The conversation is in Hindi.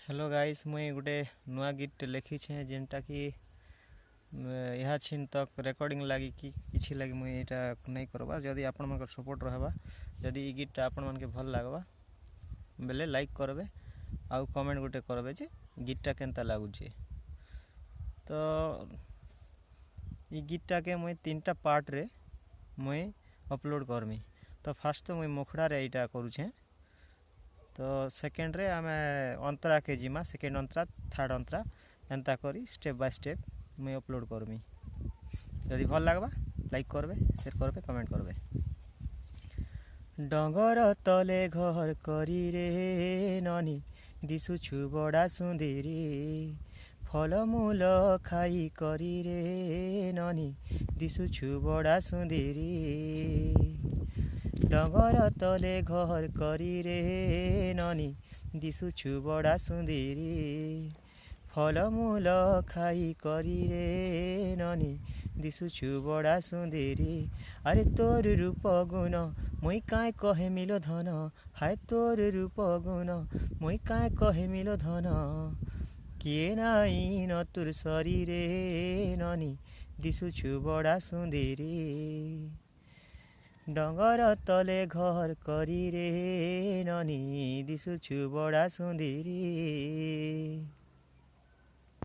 हेलो गाइस मुई गोटे नुआ गीत लिखी जेनटा कि यह छिन तक रेकर्डिंग लगी कि लगी मुई यहाँ नहीं करवा जदि आपण मन सपोर्ट रहबा जदि ई गीतटा आपण मन के भल लगवा बेले लाइक करबे आउ कमेंट गोटे करबे जे गीतटा केनता लगुचे। तो ई गीतटा के मुई 3टा पार्ट रे मुई अपलोड करमी। तो फास्ट तो मुई मुखड़ा रे एटा करूछे। तो सेकेंड रे आमे अंतरा के जिमा सेकेंड अंतरा थर्ड अंतरा एंता करी स्टेप बाय स्टेप मुई अपलोड करमी। जदि भल लगबा लाइक करबे शेयर करबे कमेंट करबे। डंगर तले घर करी रे ननी दिशुछु बड़ा सुंदरी फलमूल खाई करी रे ननी दिशुछु बड़ा सुंदरी डंगर तले घर करी रे ननी दिशुछु बड़ा सुंदरी फलमूल खाई करी रे ननी दिशुछु बड़ा सुंदरी। अरे तोर रूप गुण मुई काय कहे मिलो धन हाय तोर रूप गुण मुई काय कहे मिलो धन किए नाई न तुर शरीरे ननी दिशुछु बड़ा सुंदरी डंगर तले घर करी रे ननी दिशुछु बड़ा सुंदरी।